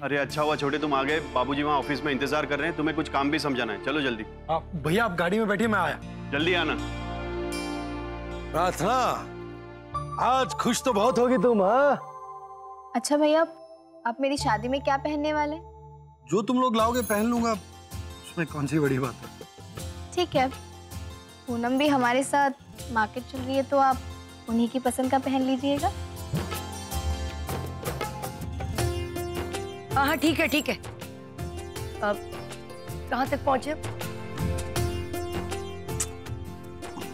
अरे अच्छा हुआ छोटे तुम आ गए, बाबूजी वहाँ ऑफिस में इंतजार कर रहे हैं, तुम्हें कुछ काम भी समझाना है। चलो जल्दी। भैया आप गाड़ी में बैठिए, मैं आया। जल्दी आना। प्रार्थना, आज खुश तो बहुत होगी तुम। हाँ अच्छा भैया, आप मेरी शादी में क्या पहनने वाले? जो तुम लोग लाओगे पहन लूंगा, उसमें कौन सी बड़ी बात है। ठीक है, पूनम भी हमारे साथ मार्केट चल रही है तो आप उन्हीं की पसंद का पहन लीजिएगा। हाँ ठीक है ठीक है। अब कहाँ तक पहुंचे?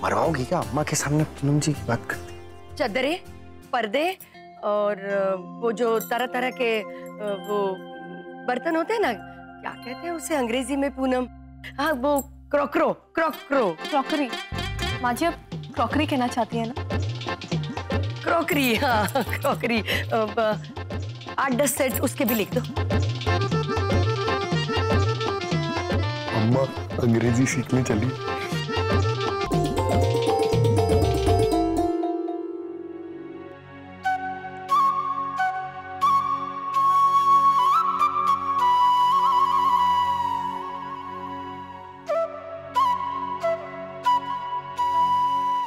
मरवाओगी क्या अम्मा के सामने पूनम जी की बात करते? चादरें, पर्दे और वो जो तरह तरह के वो बर्तन होते हैं ना, क्या कहते हैं उसे अंग्रेजी में पूनम? हाँ वो क्रॉकरी। माँ जी, आप क्रॉकरी कहना चाहती है ना? क्रॉकरी, हाँ क्रॉकरी। 8-10 सेट उसके भी लिख दो। अम्मा अंग्रेजी सीखने चली।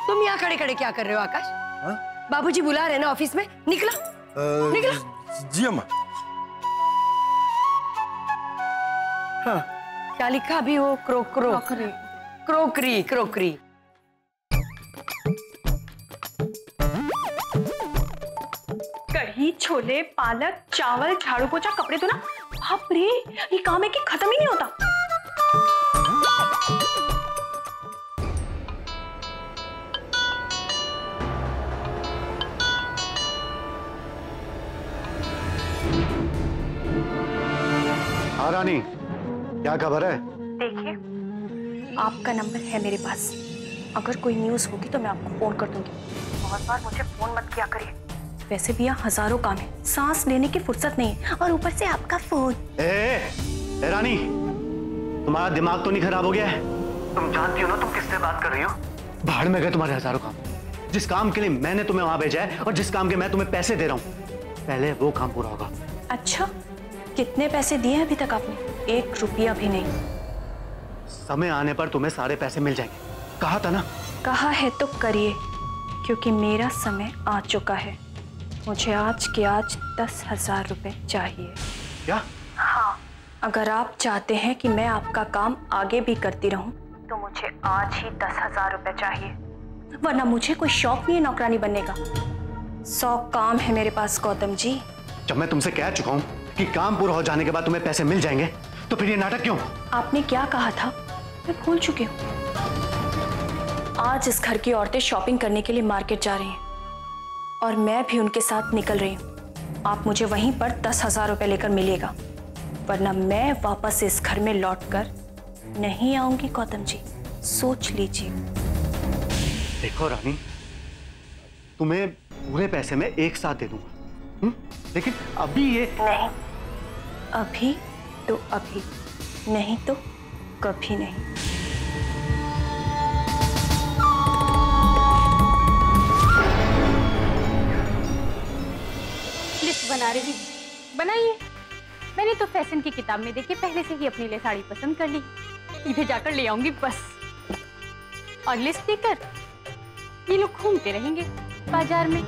तुम यहाँ खड़े खड़े क्या कर रहे हो आकाश? हाँ? बाबूजी बुला रहे हैं ना ऑफिस में, निकलो निकलो। जी अम्मा। हाँ क्या लिखा अभी वो? क्रोकरी। कढ़ी, छोले, पालक, चावल, झाड़ू पोछा, कपड़े धोना। बाप रे, ये काम है कि खत्म ही नहीं होता। हाँ रानी, क्या खबर है? देखिए, आपका नंबर है मेरे पास। अगर कोई न्यूज़ होगी तो मैं आपको फोन कर दूंगी। बहुत बार मुझे फोन मत किया करिए। वैसे भी यहाँ हजारों काम है, सांस लेने की फुर्सत नहीं है, और ऊपर से आपका फोन। ए रानी, तुम्हारा दिमाग तो नहीं खराब हो गया है? तुम जानती हो ना तुम किससे बात कर रही हो? भाड़ में गए तुम्हारे हजारों काम। जिस काम के लिए मैंने तुम्हें वहां भेजा है और जिस काम के मैं तुम्हें पैसे दे रहा हूँ, पहले वो काम पूरा होगा। अच्छा, कितने पैसे दिए अभी तक आपने? 1 रुपया भी नहीं। समय आने पर तुम्हें सारे पैसे मिल जाएंगे, कहा था ना। कहा है तो करिए, क्योंकि मेरा समय आ चुका है। मुझे आज के आज 10,000 रुपए चाहिए। क्या? हाँ, अगर आप चाहते हैं कि मैं आपका काम आगे भी करती रहूं, तो मुझे आज ही 10,000 रुपए चाहिए, वरना मुझे कोई शौक नहीं है नौकरानी बनने का। 100 काम है मेरे पास गौतम जी। जब मैं तुमसे कह चुका हूँ कि काम पूरा हो जाने के बाद तुम्हें पैसे मिल जाएंगे, तो फिर ये नाटक क्यों? आपने क्या कहा था मैं भूल चुकी हूँ। आज इस घर की औरतें शॉपिंग करने के लिए मार्केट जा रही हैं और मैं भी उनके साथ निकल रही हूँ। आप मुझे वहीं पर 10,000 रुपए लेकर मिलिएगा, वरना मैं वापस इस घर में लौटकर नहीं आऊंगी गौतम जी, सोच लीजिए। देखो रानी, तुम्हें पूरे पैसे मैं एक साथ दे दूंगा, लेकिन अभी ये नहीं, अभी तो अभी, नहीं तो कभी नहीं। लिस्ट बना रही थी, बनाइए। मैंने तो फैशन की किताब में देखे पहले से ही अपने लिए साड़ी पसंद कर ली, सीधे जाकर ले आऊंगी बस। और लिस्ट देकर ये लोग घूमते रहेंगे बाजार में।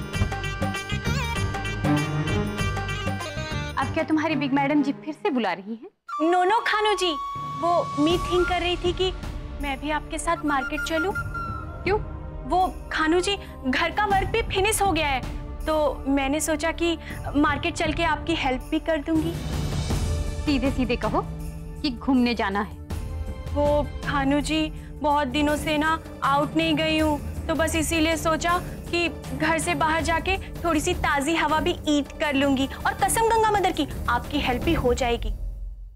अब क्या तुम्हारी बिग मैडम जी फिर से बुला रही हैं? नो खानू जी, वो मीटिंग कर रही थी कि मैं भी आपके साथ मार्केट चलूं। क्यों? वो खानू जी, घर का वर्क भी फिनिश हो गया है, तो मैंने सोचा कि मार्केट चल के आपकी हेल्प भी कर दूंगी। सीधे सीधे कहो कि घूमने जाना है। वो खानू जी, बहुत दिनों से ना आउट नहीं गई हूँ, तो बस इसीलिए सोचा कि घर से बाहर जाके थोड़ी सी ताजी हवा भी ईट कर लूंगी, और कसम गंगा मदर की आपकी हेल्प भी हो जाएगी।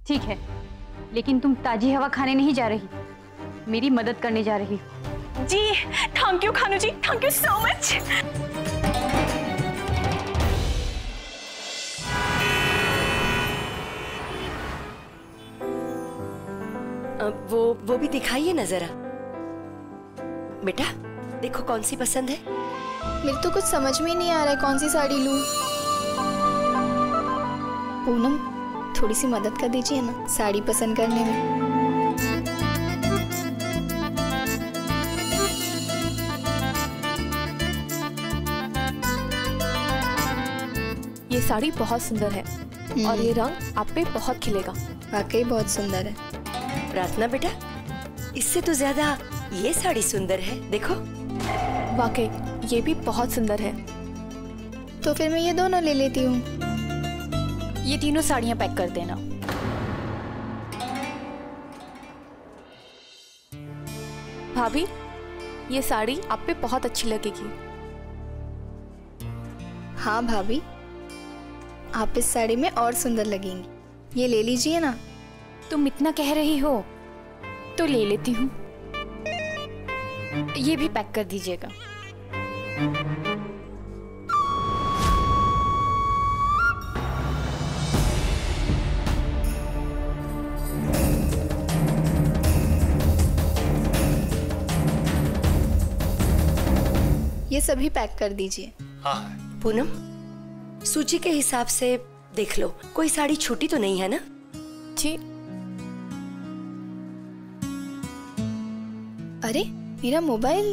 ठीक है, लेकिन तुम ताजी हवा खाने नहीं जा रही, मेरी मदद करने जा रही हो। जी थैंक यू खानू जी, थैंक यू सो मच। वो भी दिखाइए ना जरा। बेटा देखो कौन सी पसंद है। मेरे तो कुछ समझ में नहीं आ रहा है कौन सी साड़ी लूं। पूनम, थोड़ी सी मदद कर दीजिए ना साड़ी पसंद करने में। ये साड़ी बहुत सुंदर है और ये रंग आप पे बहुत खिलेगा। वाकई बहुत सुंदर है। प्रार्थना बेटा, इससे तो ज्यादा ये साड़ी सुंदर है, देखो। वाकई ये भी बहुत सुंदर है। तो फिर मैं ये दोनों ले लेती हूँ। ये तीनों साड़ियाँ पैक कर देना। भाभी, ये साड़ी आप पे बहुत अच्छी लगेगी। हाँ भाभी, आप इस साड़ी में और सुंदर लगेंगी। ये ले लीजिए ना। तुम इतना कह रही हो तो ले लेती हूँ। ये भी पैक कर दीजिएगा। ये सभी पैक कर दीजिए। हाँ। पूनम, सूची के हिसाब से देख लो, कोई साड़ी छूटी तो नहीं है ना? जी। अरे मेरा मोबाइल।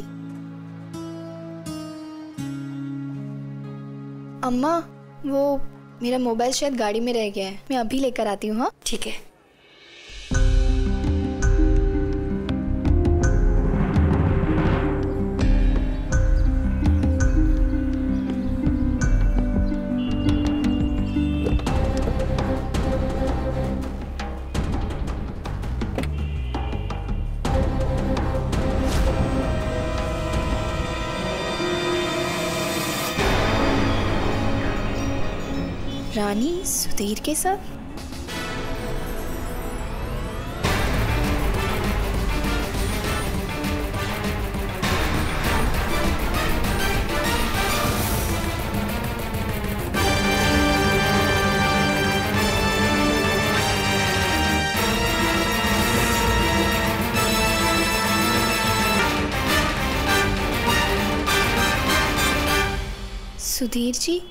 अम्मा, वो मेरा मोबाइल शायद गाड़ी में रह गया है, मैं अभी लेकर आती हूँ। हाँ ठीक है। रानी सुधीर के साथ? सुधीर जी,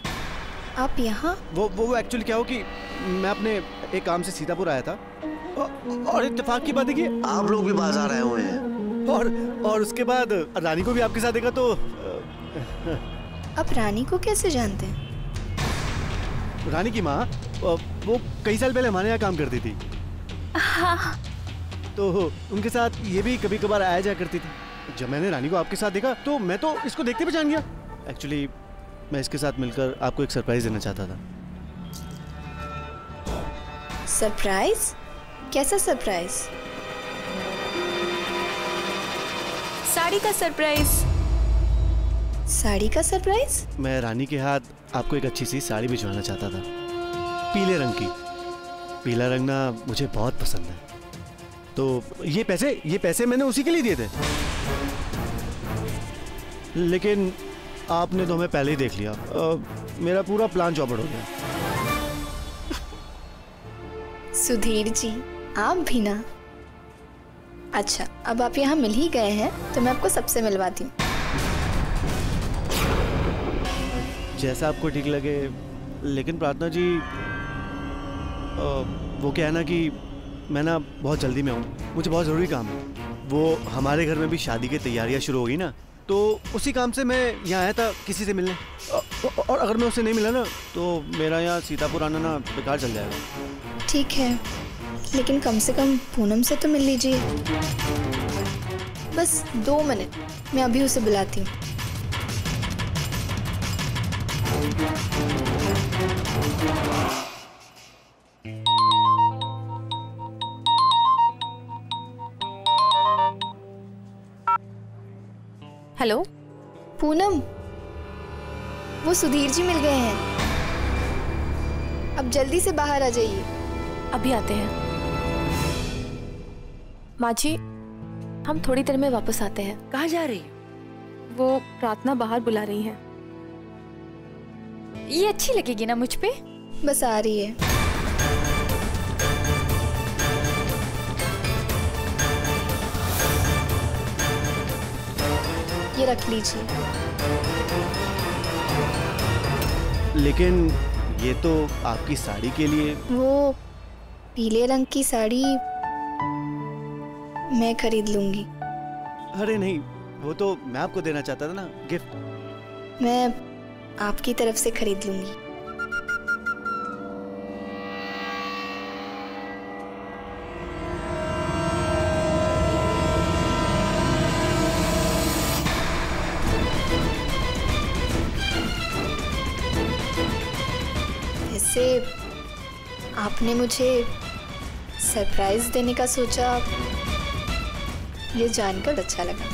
आप यहाँ? वो एक्चुअली क्या हो कि मैं अपने एक काम से सीतापुर आया था और इत्तेफाक की बात है कि आप लोग भी बाजार आए हुए हैं और उसके बाद रानी को भी आपके साथ देखा तो आप रानी को कैसे जानते हैं? रानी की माँ वो कई साल पहले हमारे यहाँ काम करती थी। हाँ। तो उनके साथ ये भी कभी कभार आया जाया करती थी। जब मैंने रानी को आपके साथ देखा तो मैं तो इसको देखते पहचान गया। एक्चुअली मैं इसके साथ मिलकर आपको एक सरप्राइज देना चाहता था। सरप्राइज? कैसा सरप्राइज? साड़ी का सरप्राइज। साड़ी का सरप्राइज? मैं रानी के हाथ आपको एक अच्छी सी साड़ी भिजवाना चाहता था, पीले रंग की। पीला रंग ना मुझे बहुत पसंद है, तो ये पैसे मैंने उसी के लिए दिए थे। लेकिन आपने तो हमें पहले ही देख लिया। मेरा पूरा प्लान चौपट हो गया। सुधीर जी, आप भी ना। अच्छा, अब आप यहाँ मिल ही गए हैं तो मैं आपको सबसे मिलवाती हूँ। जैसा आपको ठीक लगे। लेकिन प्रार्थना जी, वो क्या है ना कि मैं ना बहुत जल्दी में हूँ, मुझे बहुत ज़रूरी काम है। वो हमारे घर में भी शादी की तैयारियाँ शुरू हो गई ना, तो उसी काम से मैं यहाँ आया था किसी से मिलने। और अगर मैं उससे नहीं मिला ना तो मेरा यहाँ सीतापुर आना ना बेकार चल जाएगा। ठीक है, लेकिन कम से कम पूनम से तो मिल लीजिए। बस 2 मिनट, मैं अभी उसे बुलाती हूँ। हेलो पूनम, वो सुधीर जी मिल गए हैं। अब जल्दी से बाहर आ जाइए। अभी आते हैं। माँ जी, हम थोड़ी देर में वापस आते हैं। कहाँ जा रही? वो प्रार्थना बाहर बुला रही हैं। ये अच्छी लगेगी ना मुझ पे? बस आ रही है। ये रख लीजिए। लेकिन ये तो आपकी साड़ी के लिए। वो पीले रंग की साड़ी मैं खरीद लूंगी। अरे नहीं, वो तो मैं आपको देना चाहता था ना, गिफ्ट। मैं आपकी तरफ से खरीद लूंगी। वैसे आपने मुझे सरप्राइज देने का सोचा, ये जानकर अच्छा लगा।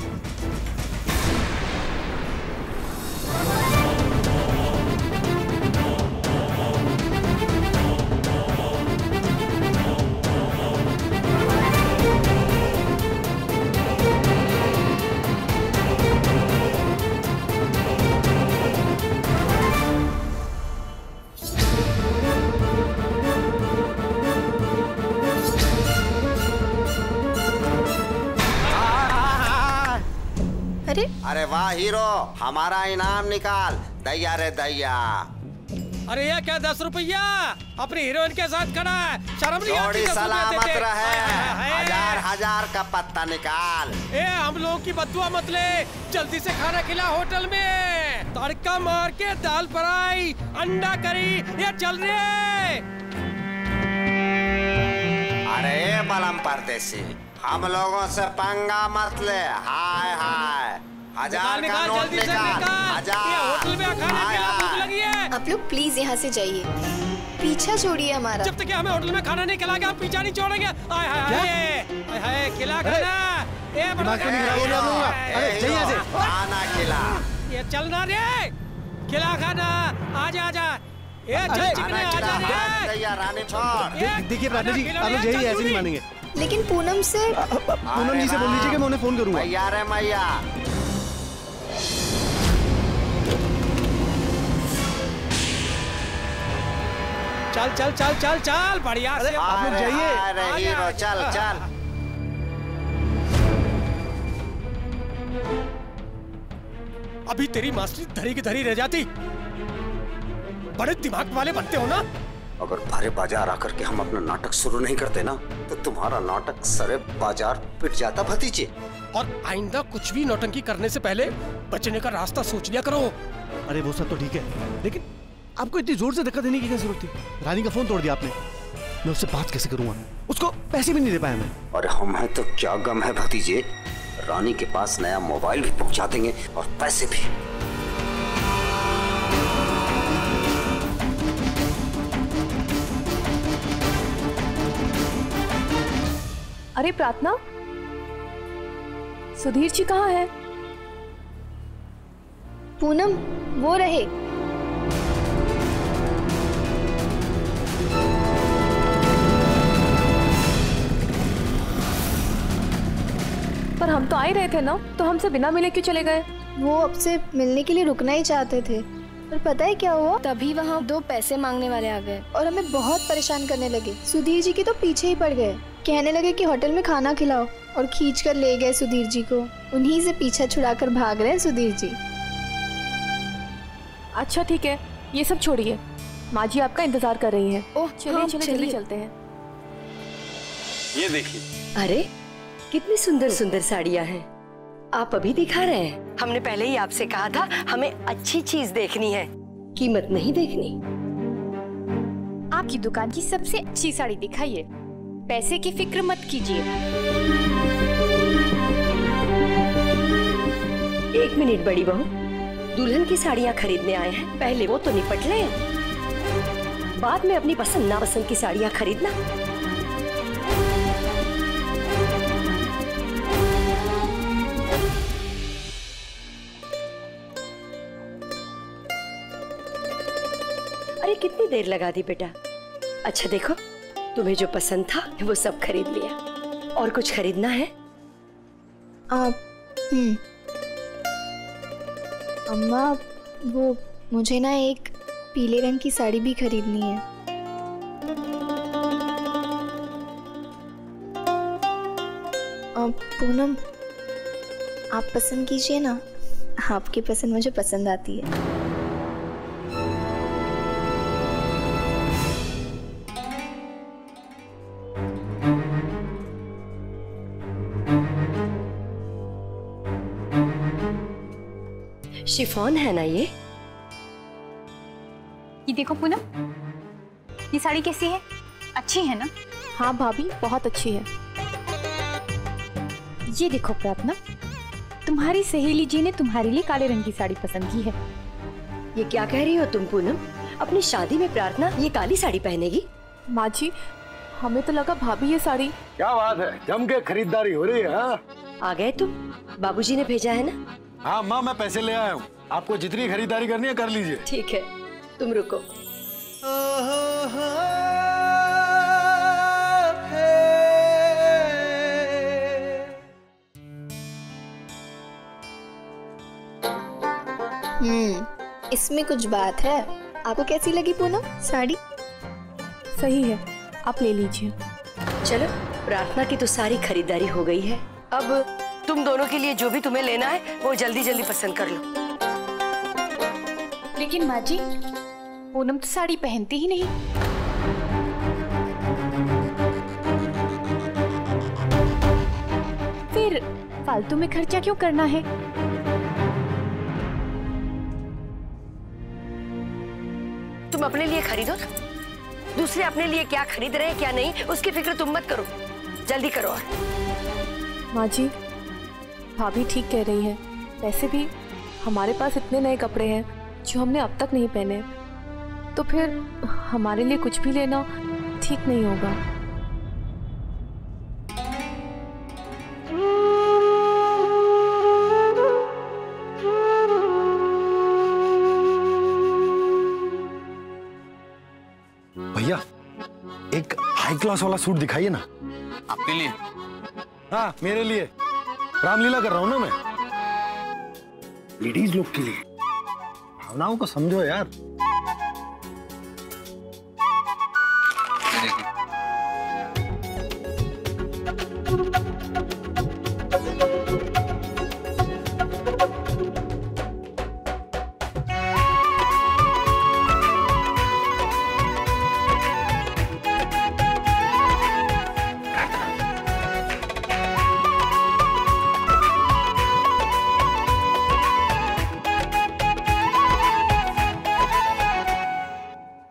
अरे वाह हीरो, हमारा इनाम निकाल। दैया रे दैया। अरे ये क्या 10 रुपया अपनी हीरोइन के साथ खड़ा है, शर्म नहीं आती? सलामत रहे। हजार हजार का पत्ता निकाल। ए हम लोगों की बदुआ मत ले, जल्दी से खाना खिला होटल में। तड़का मार के दाल फ्राई, अंडा करी, ये चल रही है। अरे बलम परदेसी, हम लोगों से पंगा मत ले। हाय हाय, हजार का नोट निकाल। होटल में खाने के लिए भूख लगी है। आप लोग प्लीज यहाँ से जाइए, पीछा छोड़िए हमारा। जब तक हमें होटल में खाना नहीं खिलाएंगे हम पीछा नहीं छोड़ेंगे। हाय हाय हाय, खिला खाना। ए बड़ा खाना खिला। ये चलना रे, खिला खाना। आजा आजा, ये चल चिकने आजा रे। रानी छोड़। देखिए प्रार्थना जी, आप लोग यही ऐसे नहीं मानेंगे। लेकिन पूनम से, पूनम जी से बोल दीजिए कि मैं उन्हें फोन करूंगा। मैया रे मैया। चल चल चल चल चल, बढ़िया से आप लोग जाइए। अरे हीरो चल चल। अभी तेरी मास्टरी धरी की धरी रह जाती। बड़े दिमाग वाले बनते हो ना। अगर भारे बाजार आकर के हम अपना नाटक शुरू नहीं करते ना, तो तुम्हारा नाटक सरे बाजार पिट जाता भतीजे। और आइंदा कुछ भी नौटंकी करने से पहले बचने का रास्ता सोच लिया करो। अरे वो सब तो ठीक है, लेकिन आपको इतनी जोर से धक्का देने की क्या जरूरत थी? रानी का फोन तोड़ दिया आपने, मैं उससे बात कैसे करूंगा? उसको पैसे भी नहीं दे पाया मैं। और हम हैं तो क्या गम है भतीजे, रानी के पास नया मोबाइल भी पहुंचा देंगे और पैसे भी। अरे प्रार्थना, सुधीर जी कहाँ है? पूनम वो रहे। पर हम तो आ ही रहे थे ना, तो हमसे बिना मिले क्यों चले गए? वो आपसे मिलने के लिए रुकना ही चाहते थे, पर पता है क्या हुआ? तभी वहाँ 2 पैसे मांगने वाले आ गए और हमें बहुत परेशान करने लगे। सुधीर जी के तो पीछे ही पड़ गए, कहने लगे कि होटल में खाना खिलाओ, और खींच कर ले गए सुधीर जी को। उन्हीं से पीछा छुड़ाकर भाग रहे हैं सुधीर जी। अच्छा ठीक है, ये सब छोड़िए, माँ जी आपका इंतजार कर रही हैं। ओह चलिए चलिए जल्दी चलते हैं। ये देखिए। अरे कितनी सुंदर सुंदर साड़ियाँ हैं। आप अभी दिखा रहे हैं? हमने पहले ही आपसे कहा था हमें अच्छी चीज देखनी है, कीमत नहीं देखनी। आपकी दुकान की सबसे अच्छी साड़ी दिखाइए, पैसे की फिक्र मत कीजिए। 1 मिनट बड़ी बहू, दुल्हन की साड़ियाँ खरीदने आए हैं, पहले वो तो निपट लें, बाद में अपनी पसंद नापसंद की साड़ियाँ खरीदना। अरे कितनी देर लगा दी बेटा। अच्छा देखो, तुम्हें जो पसंद था वो सब खरीद लिया। और कुछ खरीदना है? अम्मा वो मुझे ना एक पीले रंग की साड़ी भी खरीदनी है। पूनम आप पसंद कीजिए ना, आपकी पसंद मुझे पसंद आती है। शिफॉन है ना ये देखो पूनम, ये साड़ी कैसी है? अच्छी है ना? हाँ भाभी, बहुत अच्छी है। ये देखो प्रार्थना, तुम्हारी सहेली जी ने तुम्हारे लिए काले रंग की साड़ी पसंद की है। ये क्या कह रही हो तुम पूनम? अपनी शादी में प्रार्थना ये काली साड़ी पहनेगी? माँ जी, हमें तो लगा भाभी ये साड़ी। क्या बात है, जम के खरीदारी हो रही है। हाँ? आ गए तुम? बाबूजी ने भेजा है ना? हाँ माँ, मैं पैसे ले आया हूँ, आपको जितनी खरीदारी करनी है कर लीजिए। ठीक है, तुम रुको। इसमें कुछ बात है। आपको कैसी लगी पूनम साड़ी? सही है, आप ले लीजिए। चलो, प्रार्थना की तो सारी खरीदारी हो गई है। अब तुम दोनों के लिए जो भी तुम्हें लेना है वो जल्दी जल्दी पसंद कर लो। लेकिन माँ जी, पूनम तो साड़ी पहनती ही नहीं। फिर फालतू में खर्चा क्यों करना है? तुम अपने लिए खरीदो ना, दूसरे अपने लिए क्या खरीद रहे हैं क्या नहीं उसकी फिक्र तुम मत करो, जल्दी करो। और माँ जी, भाभी ठीक कह रही है। वैसे भी हमारे पास इतने नए कपड़े हैं जो हमने अब तक नहीं पहने, तो फिर हमारे लिए कुछ भी लेना ठीक नहीं होगा। भैया, एक हाई क्लास वाला सूट दिखाइए ना। आपके लिए? हाँ, मेरे लिए। रामलीला कर रहा हूँ ना मैं, लेडीज लोग के लिए। भावनाओं को समझो यार।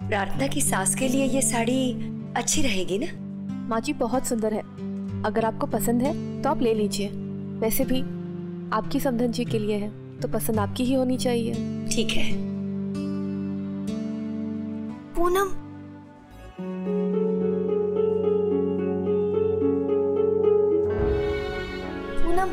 प्रार्थना की सास के लिए ये साड़ी अच्छी रहेगी ना? माँ जी, बहुत सुंदर है। अगर आपको पसंद है तो आप ले लीजिए। वैसे भी आपकी समधन जी के लिए है तो पसंद आपकी ही होनी चाहिए। ठीक है। पूनम, पूनम,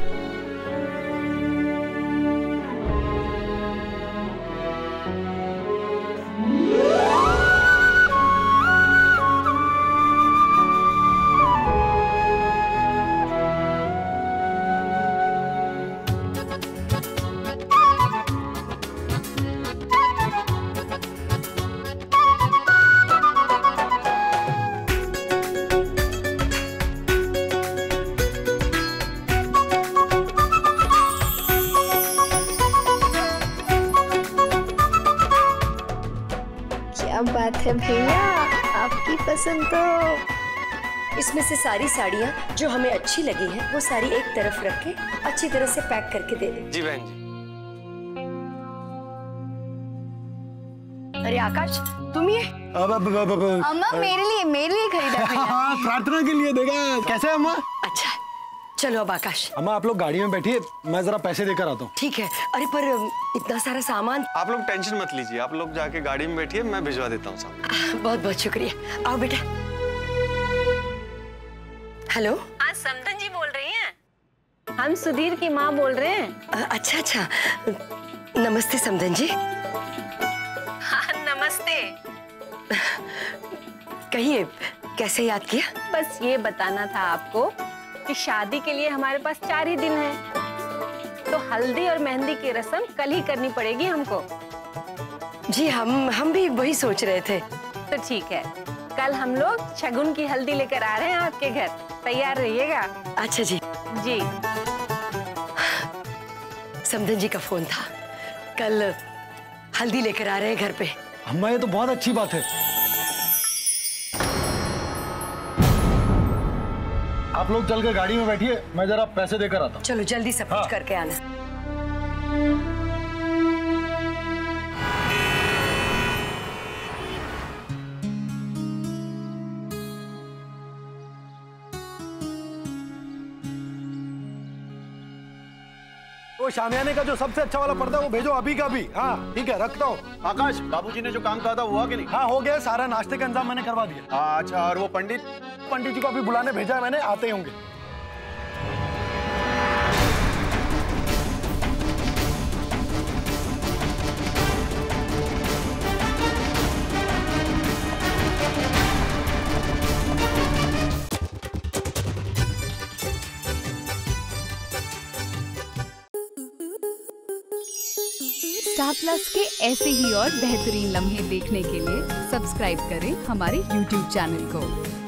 क्या बात है भैया, आपकी पसंद तो। इसमें से सारी साड़ियाँ जो हमें अच्छी लगी हैं वो सारी एक तरफ रख के अच्छी तरह से पैक करके दे दे। जी बहन जी। अरे आकाश, तुम ये? अम्मा, मेरे लिए खरीदा भैया। हाँ, प्रार्थना के लिए देगा। कैसे है अम्मा? अच्छा, चलो अब आकाश। अम्मा, आप लोग गाड़ी में बैठिए, मैं जरा पैसे देकर आता हूँ। ठीक है। अरे पर इतना सारा सामान। आप लोग टेंशन मत लीजिए, आप लोग जाके गाड़ी में बैठिए, मैं भिजवा देता हूँ सामान। बहुत बहुत शुक्रिया। आओ बेटा। हेलो, हाँ समधन जी बोल रही हैं? हम सुधीर की माँ बोल रहे हैं। अच्छा अच्छा, नमस्ते समधन जी। हाँ नमस्ते। कहिए, कैसे याद किया? बस ये बताना था आपको कि शादी के लिए हमारे पास 4 ही दिन हैं, तो हल्दी और मेहंदी की रस्म कल ही करनी पड़ेगी हमको। जी हम भी वही सोच रहे थे। तो ठीक है, कल हम लोग शगुन की हल्दी लेकर आ रहे हैं आपके घर, तैयार रहिएगा। अच्छा जी। जी। समधन जी का फोन था, कल हल्दी लेकर आ रहे हैं घर पे। अम्मा, ये तो बहुत अच्छी बात है। आप लोग चल के गाड़ी में बैठिए, मैं जरा पैसे देकर आता हूँ। चलो जल्दी सब कुछ करके आना। वो शामियाने का जो सबसे अच्छा वाला पर्दा वो भेजो अभी का भी। हाँ ठीक है, रखता हूँ। आकाश, बाबूजी ने जो काम कहा था वो हुआ कि नहीं? हाँ हो गया, सारा नाश्ते का इंतजाम मैंने करवा दिया। अच्छा, और वो पंडित? पंडित जी को अभी बुलाने भेजा है मैंने, आते ही होंगे। स्टार प्लस के ऐसे ही और बेहतरीन लम्हे देखने के लिए सब्सक्राइब करें हमारे YouTube चैनल को।